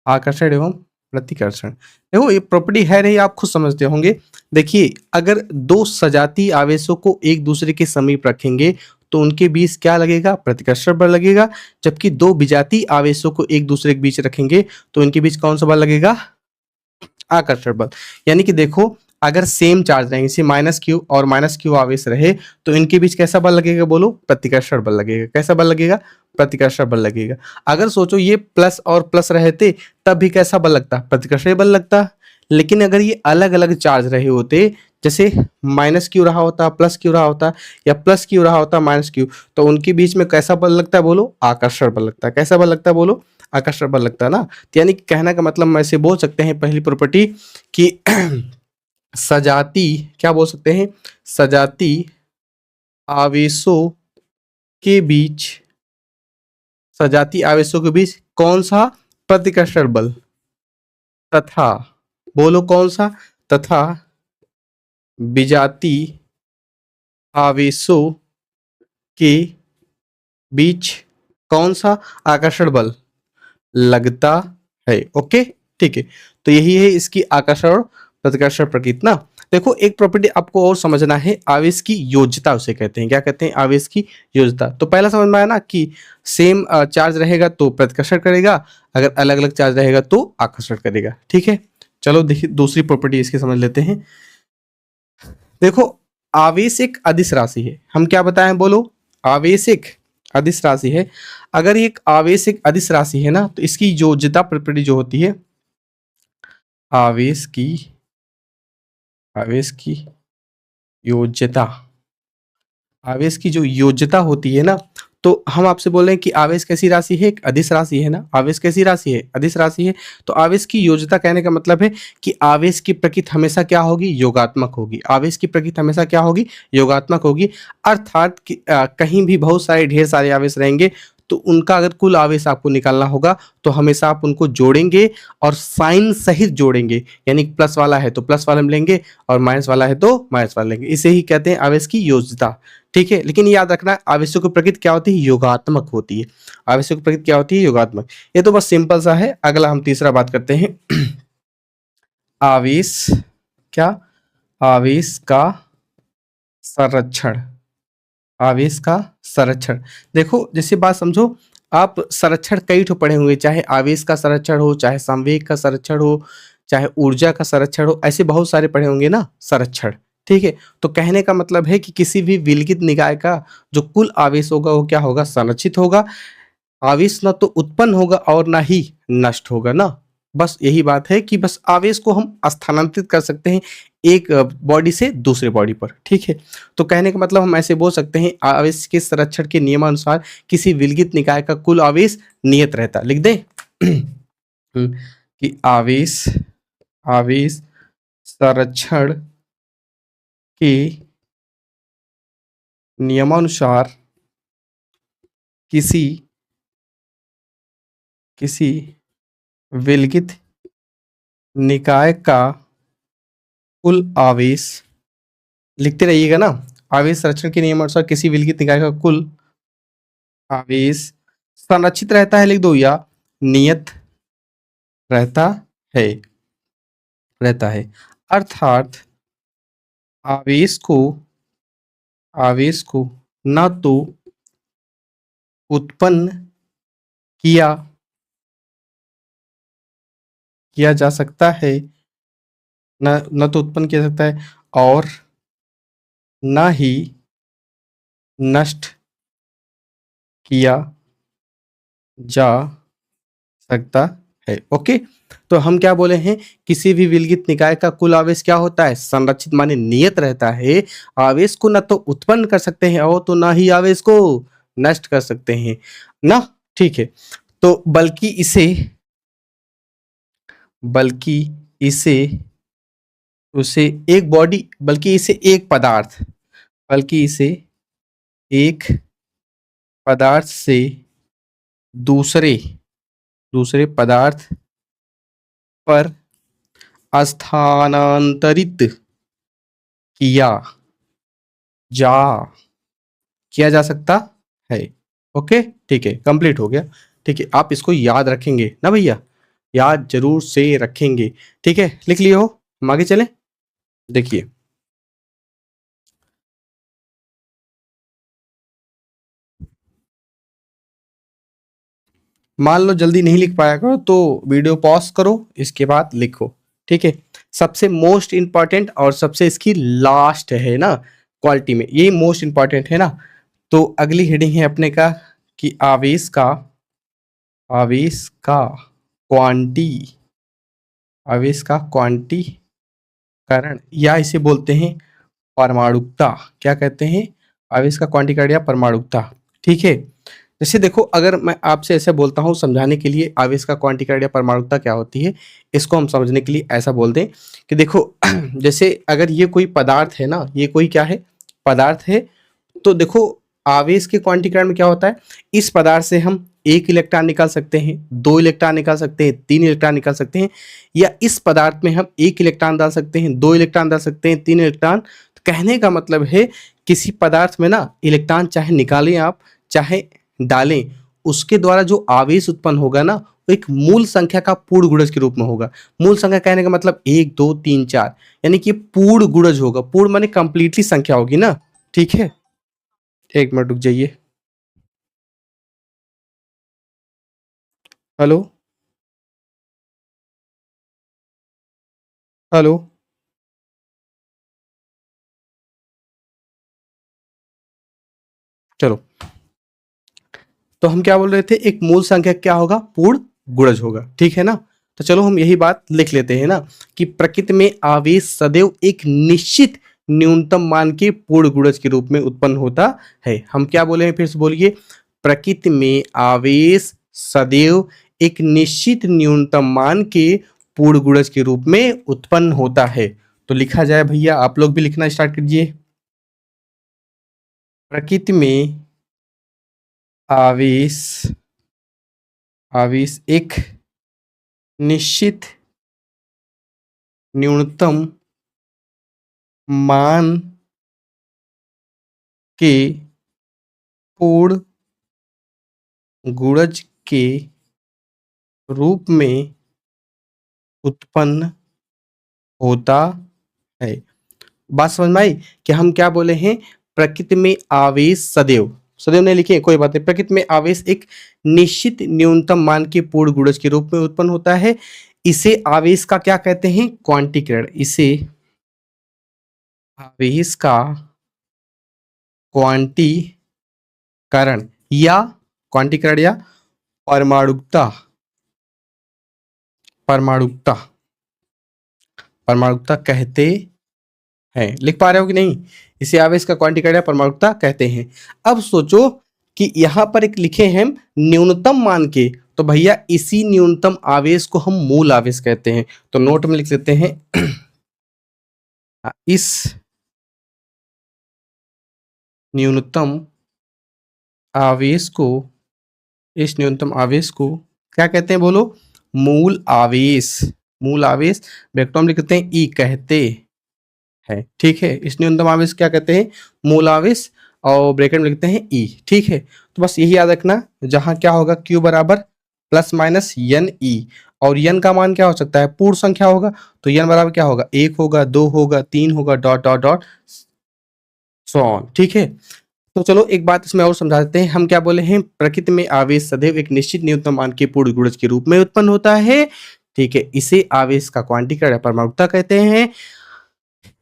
आकर्षण एवं प्रतिकर्षण। देखो, ये प्रॉपर्टी है नहीं, आप खुद समझते होंगे। देखिए, अगर 2 सजातीय आवेशों को एक दूसरे के समीप रखेंगे तो उनके बीच क्या लगेगा? प्रतिकर्षण बल लगेगा। जबकि 2 विजातीय आवेशों को एक दूसरे के बीच रखेंगे तो इनके बीच कौन सा बल लगेगा? आकर्षण बल। यानी कि देखो, अगर सेम चार्ज रहेंगे, जैसे -q और -q आवेश रहे, तो इनके बीच कैसा बल लगेगा? बोलो, प्रतिकर्षण बल लगेगा। कैसा बल लगेगा? प्रतिकर्षण बल लगेगा। अगर सोचो ये प्लस और प्लस रहते, तब भी कैसा बल लगता? प्रतिकर्षण बल लगता। लेकिन अगर ये अलग अलग चार्ज रहे होते, जैसे -q रहा होता, +q रहा होता, या +q रहा होता, -q, तो उनके बीच में कैसा बल लगता है? बोलो, आकर्षण बल लगता है। कैसा बल लगता है? बोलो, आकर्षण बल लगता है ना। तो यानी कि कहने का मतलब हम ऐसे बोल सकते हैं पहली प्रॉपर्टी कि सजाती, क्या बोल सकते हैं, सजाती आवेशों के बीच, सजाती आवेशों के बीच कौन सा प्रतिकर्षण बल तथा, बोलो कौन सा, तथा विजाती आवेशों के बीच कौन सा आकर्षण बल लगता है। ओके, ठीक है। तो यही है इसकी आकर्षण और प्रतिकर्षण प्रकृति ना। देखो एक प्रॉपर्टी आपको और समझना है, आवेश की योज्यता उसे कहते हैं। क्या कहते हैं? आवेश की योज्यता। तो पहला समझ में आया ना कि सेम चार्ज रहेगा तो प्रतिकर्षण करेगा, अगर अलग अलग चार्ज रहेगा तो आकर्षण करेगा। ठीक है, चलो देखिए दूसरी प्रॉपर्टी इसकी समझ लेते हैं। देखो आवेश एक अदिश राशि है, हम क्या बताएं, बोलो, आवेश एक अदिश राशि है। अगर ये एक आवेश एक अदिश राशि है ना, तो इसकी योज्यता प्रॉपर्टी जो होती है, आवेश की, आवेश की योज्यता, आवेश की जो योज्यता होती है ना, तो हम आपसे बोल रहे हैं कि आवेश कैसी राशि है, एक अदिश राशि है ना। आवेश कैसी राशि है? अदिश राशि है। तो आवेश की योज्यता कहने का मतलब है कि आवेश की प्रकृति हमेशा क्या होगी? योगात्मक होगी। आवेश की प्रकृति हमेशा क्या होगी? योगात्मक होगी। अर्थात कि कहीं भी बहुत सारे ढेर सारे आवेश रहेंगे तो उनका अगर कुल आवेश आपको निकालना होगा तो हमेशा आप उनको जोड़ेंगे और साइन सहित जोड़ेंगे, यानी प्लस वाला है तो प्लस वाला में लेंगे और माइनस वाला है तो माइनस वाला लेंगे। इसे ही कहते हैं आवेश की योज्यता। ठीक है, लेकिन याद रखना आवेशों की प्रकृति क्या होती है? योगात्मक होती है। आवेशों की प्रकृति क्या होती है? योगात्मक। ये तो बस सिंपल सा है। अगला हम तीसरा बात करते हैं। आवेश, क्या? आवेश का संरक्षण, आवेश का संरक्षण। देखो जैसे बात समझो, आप संरक्षण कई ठो पढ़े होंगे, चाहे आवेश का संरक्षण हो, चाहे संवेग का संरक्षण हो, चाहे ऊर्जा का संरक्षण हो, ऐसे बहुत सारे पढ़े होंगे ना संरक्षण। ठीक है, तो कहने का मतलब है कि किसी भी विलगित निकाय का जो कुल आवेश होगा वो क्या होगा? संरक्षित होगा। आवेश ना तो उत्पन्न होगा और ना ही नष्ट होगा ना। बस यही बात है कि बस आवेश को हम स्थानांतरित कर सकते हैं एक बॉडी से दूसरे बॉडी पर। ठीक है, तो कहने का मतलब हम ऐसे बोल सकते हैं आवेश के संरक्षण के नियमानुसार किसी विलगित निकाय का कुल आवेश नियत रहता। लिख दें कि आवेश, आवेश संरक्षण के नियमानुसार किसी, किसी विलगित निकाय का कुल आवेश, लिखते रहिएगा ना, आवेश संरक्षण के नियमानुसार किसी विलगित निकाय का कुल आवेश संरक्षित रहता है, लिख दो, या नियत रहता है, रहता है। अर्थात आवेश को, आवेश को न तो उत्पन्न किया, किया जा सकता है, न तो उत्पन्न किया जा सकता है और न ही नष्ट किया जा सकता है। ओके, तो हम क्या बोले हैं? किसी भी विलगित निकाय का कुल आवेश क्या होता है? संरक्षित माने नियत रहता है। आवेश को न तो उत्पन्न कर सकते हैं और तो ना ही आवेश को नष्ट कर सकते हैं ना। ठीक है, तो बल्कि इसे, बल्कि इसे, उसे एक बॉडी, बल्कि इसे एक पदार्थ, बल्कि इसे एक पदार्थ से दूसरे, दूसरे पदार्थ पर स्थानांतरित किया जा, किया जा सकता है। ओके, ठीक है, कंप्लीट हो गया। ठीक है, आप इसको याद रखेंगे ना भैया, याद जरूर से रखेंगे। ठीक है, लिख लिए हो, हम आगे चलें। देखिए मान लो जल्दी नहीं लिख पाया करो तो वीडियो पॉज करो, इसके बाद लिखो। ठीक है, सबसे मोस्ट इंपॉर्टेंट और सबसे इसकी लास्ट है ना क्वालिटी में, यही मोस्ट इंपॉर्टेंट है ना। तो अगली हेडिंग है अपने का कि आवेश का, आवेश का क्वांटी, आवेश का क्वांटीकरण, या इसे बोलते हैं परमाणुकता। क्या कहते हैं? आवेश का क्वांटीकरण या परमाणुकता। ठीक है, जैसे देखो, अगर मैं आपसे ऐसे बोलता हूँ समझाने के लिए आवेश का क्वांटिकरण या परमाणुकता क्या होती है, इसको हम समझने के लिए ऐसा बोल दें कि देखो जैसे अगर ये कोई पदार्थ है ना, ये कोई क्या है, पदार्थ है, तो देखो आवेश के क्वांटिकरण में क्या होता है, इस पदार्थ से हम 1 इलेक्ट्रॉन निकाल सकते हैं, 2 इलेक्ट्रॉन निकाल सकते हैं, 3 इलेक्ट्रॉन निकाल सकते हैं, या इस पदार्थ में हम 1 इलेक्ट्रॉन डाल सकते हैं, 2 इलेक्ट्रॉन डाल सकते हैं, 3 इलेक्ट्रॉन। तो कहने का मतलब है किसी पदार्थ में ना इलेक्ट्रॉन चाहे निकालें आप चाहे डालें, उसके द्वारा जो आवेश उत्पन्न होगा ना, वो एक मूल संख्या का पूर्ण गुणज के रूप में होगा। मूल संख्या कहने का मतलब 1 2 3 4, यानी कि पूर्ण गुणज होगा। पूर्ण माने कंप्लीटली संख्या होगी ना, ठीक है। एक मिनट रुक जाइए। हेलो, हेलो, चलो। तो हम क्या बोल रहे थे, एक मूल संख्या क्या होगा, पूर्ण गुणज होगा, ठीक है ना। तो चलो हम यही बात लिख लेते हैं ना, कि प्रकृति में आवेश सदैव एक निश्चित न्यूनतम मान के पूर्ण गुणज के रूप में उत्पन्न होता है। हम क्या बोले हैं, फिर से बोलिए। प्रकृति में आवेश सदैव एक निश्चित न्यूनतम मान के पूर्ण गुणज के रूप में उत्पन्न होता है। तो लिखा जाए भैया, आप लोग भी लिखना स्टार्ट कीजिए। प्रकृति में आवेश आवेश एक निश्चित न्यूनतम मान के पूर्ण गुणज के रूप में उत्पन्न होता है। बात समझ में आई कि हम क्या बोले हैं, प्रकृति में आवेश सदैव, सदैव नहीं लिखे कोई बात नहीं, प्रकृति में आवेश एक निश्चित न्यूनतम मान के पूर्ण गुणज के रूप में उत्पन्न होता है। इसे आवेश का क्या कहते हैं, क्वांटीकरण। इसे आवेश का क्वांटीकरण या क्वांटीकरण या परमाणुकता परमाणुकता परमाणुकता कहते हैं। लिख पा रहे हो कि नहीं, इसे आवेश का क्वांटीकरण या परमाणुकता कहते हैं। अब सोचो कि यहां पर एक लिखे हैं न्यूनतम मान के, तो भैया इसी न्यूनतम आवेश को हम मूल आवेश कहते हैं। तो नोट में लिख लेते हैं इस न्यूनतम आवेश को इस न्यूनतम आवेश को क्या कहते हैं, बोलो, मूल आवेश। मूल आवेश ब्रैकेट में लिखते हैं ई कहते हैं, ठीक है। इस न्यूनतम आवेश क्या कहते हैं, मूल आवेश, और ब्रैकेट में लिखते हैं ई, ठीक है। तो बस यही याद रखना, जहां क्या होगा, क्यू बराबर प्लस माइनस एन ई, और एन का मान क्या हो सकता है, पूर्ण संख्या होगा। तो एन बराबर क्या होगा, 1 होगा, 2 होगा, 3 होगा, dot dot dot so on, ठीक है। तो चलो एक बात इसमें और समझा देते हैं। हम क्या बोले हैं, प्रकृति में आवेश सदैव एक निश्चित न्यूनतम मान के पूर्ण गुणज के रूप में उत्पन्न होता है, ठीक है। इसे आवेश का क्वांटीकरण या परमाणुकता कहते हैं।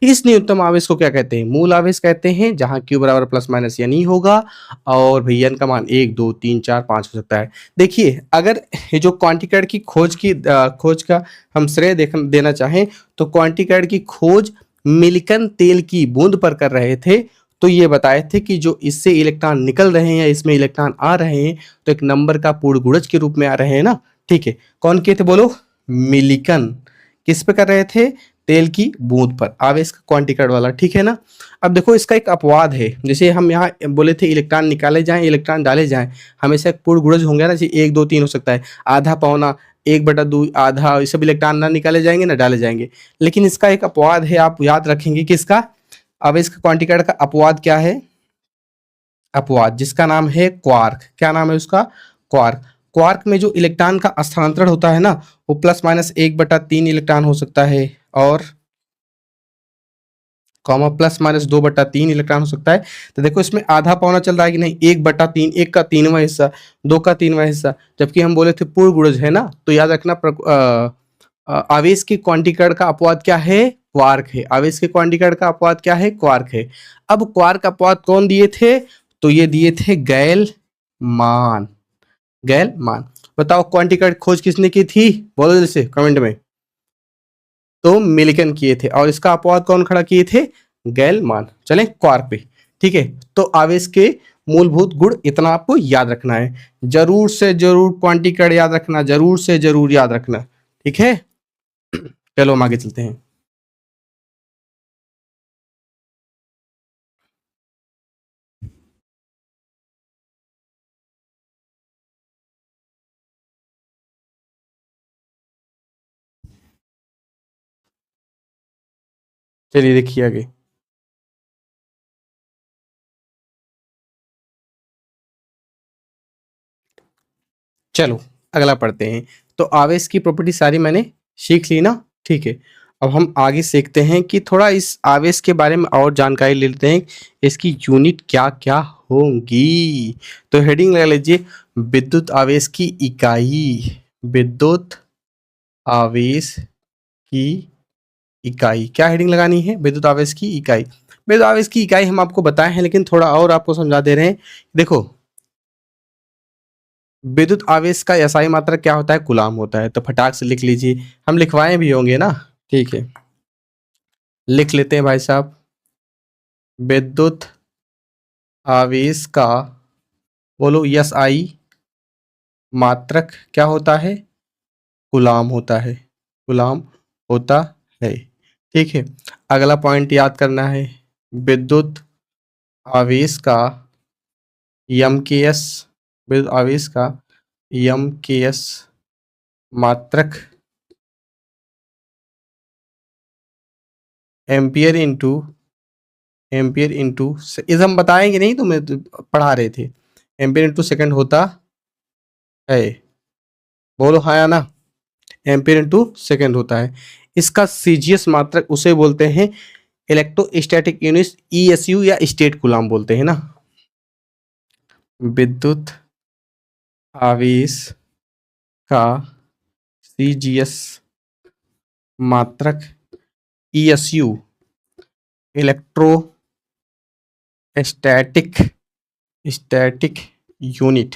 इस न्यूनतम आवेश को क्या कहते हैं, मूल आवेश कहते हैं, जहां क्यू बराबर प्लस माइनस यानी होगा, और भैया का मान 1 2 3 4 5 हो सकता है। देखिए, अगर ये जो क्वांटीकरण की खोज का हम श्रेय देना चाहें, तो क्वांटीकरण की खोज मिल्टन तेल की बूंद पर कर रहे थे। तो ये बताए थे कि जो इससे इलेक्ट्रॉन निकल रहे हैं या इसमें इलेक्ट्रॉन आ रहे हैं, तो एक नंबर का पूर्ण गुणज के रूप में आ रहे हैं ना, ठीक है। कौन किए थे, बोलो, मिल्टन। किस पे कर रहे थे, तेल की बूंद पर, आवेश का क्वांटीकरण वाला, ठीक है ना। अब देखो इसका एक अपवाद है, जैसे हम यहाँ बोले थे इलेक्ट्रॉन निकाले जाएं इलेक्ट्रॉन डाले जाएं, हमेशा एक पूर्ण गुणज होंगे ना, जैसे 1 2 3 हो सकता है, आधा पौना 1/2 आधा, ये सब इलेक्ट्रॉन ना निकाले जाएंगे ना डाले जाएंगे। लेकिन इसका एक अपवाद है, आप याद रखेंगे कि इसका आवेश का क्वांटीकरण का अपवाद क्या है, अपवाद जिसका नाम है क्वार्क। क्या नाम है उसका, क्वार्क। क्वार्क में जो इलेक्ट्रॉन का स्थानांतरण होता है ना, वो प्लस माइनस 1/3 इलेक्ट्रॉन हो सकता है, और कॉमा प्लस माइनस 2/3 इलेक्ट्रॉन हो सकता है। तो देखो इसमें आधा पौना चल रहा है कि नहीं, 1/3, 1 का 3वां हिस्सा, 2 का 3वां हिस्सा, जबकि हम बोले थे पूर्ण गुणज है ना। तो याद रखना आवेश के क्वांटीकरण का अपवाद क्या है, क्वार्क है। आवेश के क्वांटीकरण का अपवाद क्या है, क्वार्क है। अब क्वार्क अपवाद कौन दिए थे, तो ये दिए थे गैल-मान। गैल-मान, बताओ क्वांटीकरण खोज किसने की थी, बोलो जल्दी से कमेंट में। तो मिल्टन किए थे, और इसका अपवाद कौन खड़ा किए थे, गैल-मान। चलें क्वार्क पे, ठीक है। तो आवेश के मूलभूत गुण इतना आपको याद रखना है। जरूर से जरूर क्वांटिकैड याद रखना, जरूर से जरूर याद रखना, ठीक है। चलो हम आगे चलते हैं। चलिए देखिए आगे। चलो अगला पढ़ते हैं। तो आवेश की प्रॉपर्टी सारी मैंने सीख ली ना, ठीक है। अब हम आगे सीखते हैं कि थोड़ा इस आवेश के बारे में और जानकारी ले लेते हैं, इसकी यूनिट क्या क्या होंगी। तो हेडिंग लगा लीजिए, विद्युत आवेश की इकाई। विद्युत आवेश की इकाई, क्या हेडिंग लगानी है, विद्युत आवेश की इकाई। विद्युत आवेश की इकाई हम आपको बताए हैं, लेकिन थोड़ा और आपको समझा दे रहे हैं। देखो, विद्युत आवेश का एसआई मात्रक क्या होता है, कूलाम होता है। तो फटाक से लिख लीजिए, हम लिखवाए भी होंगे ना, ठीक है, लिख लेते हैं भाई साहब। विद्युत आवेश का, बोलो, एसआई मात्रक क्या होता है, कूलाम होता है, कूलाम होता है, ठीक है। अगला पॉइंट याद करना है, विद्युत आवेश का एम के एस, विद्युत आवेश का एम के एस मात्रक एम्पियर इंटू, एम्पियर इंटू, इस हम बताएंगे नहीं, तो मैं तो पढ़ा रहे थे, एम्पियर इंटू सेकंड होता है, बोलो हाँ या ना, एम्पियर इंटू सेकंड होता है। इसका सीजीएस मात्रक उसे बोलते हैं इलेक्ट्रोस्टैटिक यूनिट, ईएसयू या स्टेट कूलाम बोलते हैं ना। विद्युत आवेश का सीजीएस मात्रक ईएसयू, electrostatic static unit,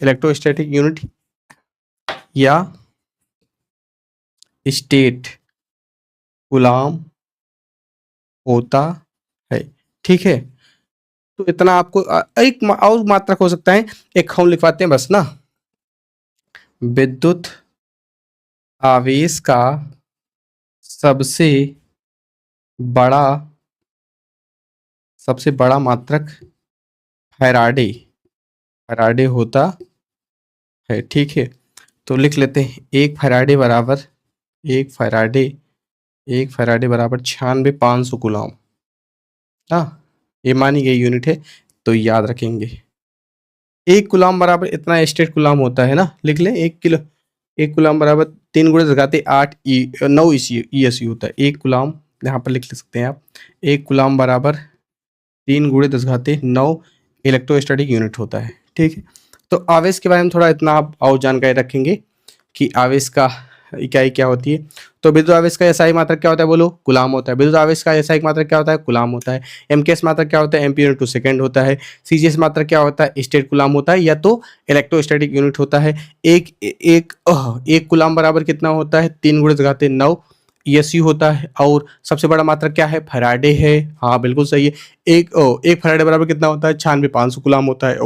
electrostatic unit या स्टेट कूलाम होता है, ठीक है। तो इतना आपको एक और मात्रक हो सकता है, एक हम लिखवाते हैं बस ना। विद्युत आवेश का सबसे बड़ा, सबसे बड़ा मात्रक फैराडे, फैराडे होता है, ठीक है। तो लिख लेते हैं, एक फैराडे बराबर, एक फैराडे, एक फैराडे बराबर 96,500 कूलाम। हाँ, ये मानी गई यूनिट है, तो याद रखेंगे। एक गुलाम बराबर इतना स्टेट गुलाम होता है ना, लिख ले, एक किलो, एक गुलाम बराबर 3 गुणे लगाते 8 9 ईएसयू होता है। एक गुलाम यहाँ पर लिख सकते हैं आप, एक गुलाम बराबर 3 गुणे 10 घाते 9 इलेक्ट्रोस्टैटिक यूनिट होता है, ठीक है। तो आवेश के बारे में थोड़ा इतना आप और जानकारी रखेंगे कि आवेश का इकाई क्या होती है। तो विद्युत आवेश का एसआई मात्रक क्या होता है, बोलो, कूलाम होता है। विद्युत आवेश का एसआई मात्रक क्या होता है, कूलाम होता है। एमकेएस मात्रक क्या होता है, एम्पियर टू सेकंड होता है। सीजीएस मात्रक क्या होता है, स्टेट कूलाम होता है या तो इलेक्ट्रोस्टैटिक यूनिट होता है। एक कूलाम बराबर कितना होता है, 3 गुणे घाते 9 ईएसयू होता है। और सबसे बड़ा मात्रक क्या है, फैराडे है। हाँ बिल्कुल सही है। एक फैराडे बराबर कितना होता है, 96,500 कूलाम होता है।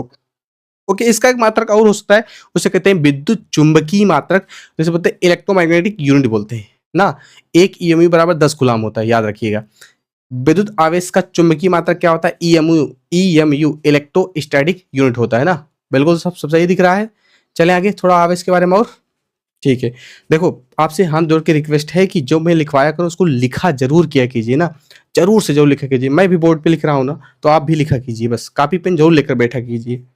ओके, इसका एक मात्रक और हो सकता है, उसे कहते हैं विद्युत चुंबकीय मात्रक, जैसे बोलते हैं इलेक्ट्रोमैग्नेटिक यूनिट बोलते हैं ना। एक ईएमयू बराबर 10 कूलाम होता है, याद रखिएगा। विद्युत आवेश का चुंबकीय मात्रक क्या होता है, ईएमयू, ईएमयू इलेक्ट्रोस्टैटिक यूनिट होता है ना। बिल्कुल सब सही दिख रहा है। चलें आगे थोड़ा आवेश के बारे में और, ठीक है। देखो, आपसे हाथ जोड़ के रिक्वेस्ट है कि जो मैं लिखवाया करूँ उसको लिखा जरूर किया कीजिए ना, जरूर से जरूर लिखा कीजिए। मैं भी बोर्ड पे लिख रहा हूँ ना, तो आप भी लिखा कीजिए, बस कॉपी पेन जरूर लेकर बैठा कीजिए।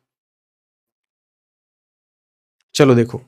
चलो देखो,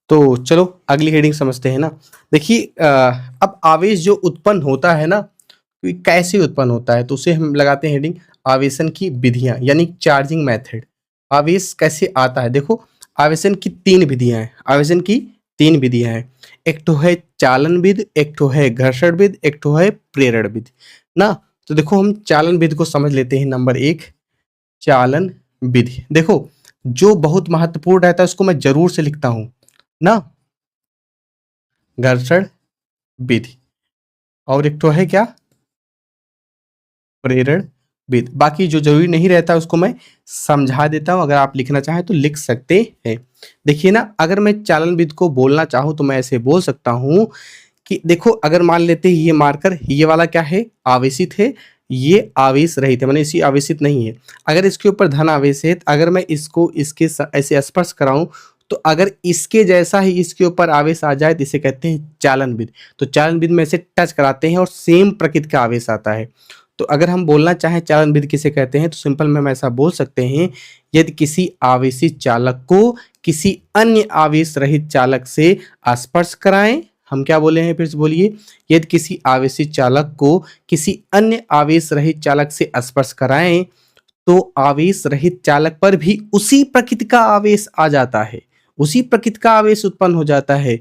तो चलो अगली हेडिंग समझते हैं ना। देखिए, अब आवेश जो उत्पन्न होता है ना, तो ये कैसे उत्पन्न होता है, तो उसे हम लगाते हैं हेडिंग, आवेशन की विधियां, यानी चार्जिंग मेथड। आवेश कैसे आता है, देखो, आवेशन की 3 विधियां हैं, आवेशन की 3 विधियां हैं। एक तो है चालन विधि, एक तो है घर्षण विधि, एक तो है प्रेरण विधि ना। तो देखो, हम चालन विधि को समझ लेते हैं। नंबर 1, चालन विधि। देखो जो बहुत महत्वपूर्ण रहता है उसको मैं जरूर से लिखता हूं ना, घर्षण विधि। और एक तो है क्या, प्रेरण विधि। बाकी जो जरूरी नहीं रहता उसको मैं समझा देता हूं, अगर आप लिखना चाहें तो लिख सकते हैं। देखिए ना, अगर मैं चालन विधि को बोलना चाहूं तो मैं ऐसे बोल सकता हूं कि देखो, अगर मान लेते हैं ये मार्कर, ये वाला क्या है, आवेशित है, ये आवेश रहित है, माने इसी आवेशित नहीं है। अगर इसके ऊपर धन आवेश है, अगर मैं इसको इसके ऐसे स्पर्श कराऊं तो अगर इसके जैसा ही इसके ऊपर आवेश आ जाए तो इसे कहते हैं चालन विधि। तो चालन विधि में इसे टच कराते हैं और सेम प्रकृति का आवेश आता है। तो अगर हम बोलना चाहें चालन विधि किसे कहते हैं, तो सिंपल में हम ऐसा बोल सकते हैं, यदि किसी आवेशित चालक को किसी अन्य आवेश रहित चालक से स्पर्श कराएं, हम क्या बोले हैं फिर से बोलिए, यदि किसी आवेशित चालक को किसी अन्य आवेश रहित चालक से स्पर्श कराएं तो आवेश रहित चालक पर भी उसी प्रकृति का आवेश आ जाता है, उसी प्रकृति का आवेश उत्पन्न हो जाता है।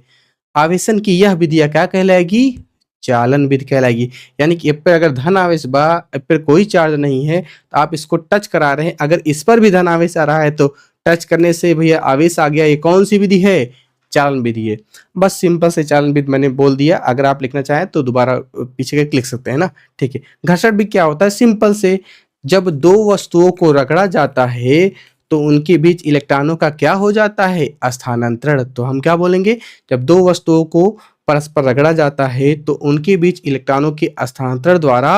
आवेशन की यह विधिया क्या कहलाएगी, चालन विधि कहलाएगी। यानी कि इस पर अगर धन आवेश बा, इस पर कोई चार्ज नहीं है तो आप इसको टच करा रहे हैं, अगर इस पर भी धन आवेश आ रहा है तो टच करने से भैया आवेश आ गया, ये कौन सी विधि है, चालन विधि है। बस सिंपल से चालन विधि मैंने बोल दिया, अगर आप लिखना चाहें तो दोबारा पीछे के लिख सकते हैं ना, ठीक है। घर्षण भी क्या होता है, सिंपल से जब दो वस्तुओं को रगड़ा जाता है तो उनके बीच इलेक्ट्रॉनों का क्या हो जाता है, स्थानांतरण। तो हम क्या बोलेंगे, जब दो वस्तुओं को परस्पर रगड़ा जाता है तो उनके बीच इलेक्ट्रॉनों के स्थानांतरण द्वारा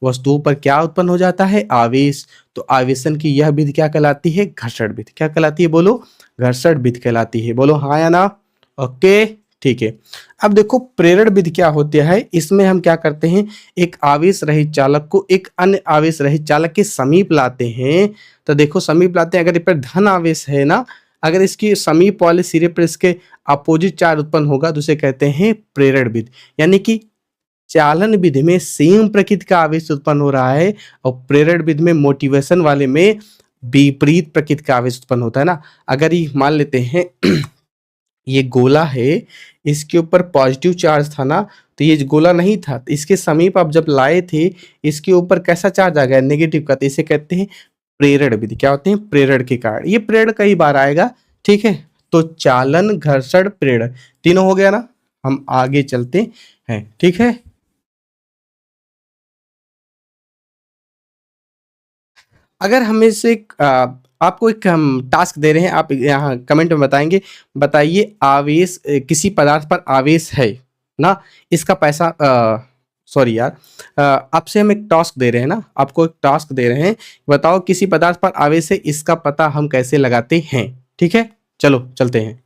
वस्तुओं पर क्या उत्पन्न हो जाता है, आवेश। तो आवेशन की यह विधि क्या कहलाती है, घर्षण विधि। क्या कहलाती है बोलो, घर्षण विधि कहलाती है। बोलो हाँ या ना, ओके ठीक है। अब देखो प्रेरण विधि क्या होती है, इसमें हम क्या करते हैं, एक आवेश रहित चालक को एक अन्य आवेश रहित चालक के समीप लाते हैं। तो देखो समीप लाते हैं, अगर इस पर धन आवेश है ना, अगर इसकी समीप वाले सिरे पर इसके अपोजिट चार्ज उत्पन्न होगा तो उसे कहते हैं प्रेरण विधि। यानी कि चालन विधि में सेम प्रकृति का आवेश उत्पन्न हो रहा है और प्रेरण विधि में मोटिवेशन वाले में विपरीत प्रकृति का आवेश उत्पन्न होता है ना। अगर ये मान लेते हैं ये गोला है, इसके ऊपर पॉजिटिव चार्ज था ना, तो ये गोला नहीं था, तो इसके समीप आप जब लाए थे इसके ऊपर कैसा चार्ज आ गया, नेगेटिव का, तो इसे कहते हैं प्रेरण विधि। क्या होते हैं, प्रेरण के कारण। ये प्रेरण कई बार आएगा, ठीक है। तो चालन घर्षण प्रेरण तीनों हो गया ना, हम आगे चलते हैं, ठीक है। अगर हमें से आपको एक हम टास्क दे रहे हैं, आप यहाँ कमेंट में बताएंगे, बताइए आवेश किसी पदार्थ पर आवेश है ना, इसका पैसा सॉरी यार, आपसे हम एक टास्क दे रहे हैं ना, आपको एक टास्क दे रहे हैं, बताओ किसी पदार्थ पर आवेश है, इसका पता हम कैसे लगाते हैं, ठीक है। चलो चलते हैं।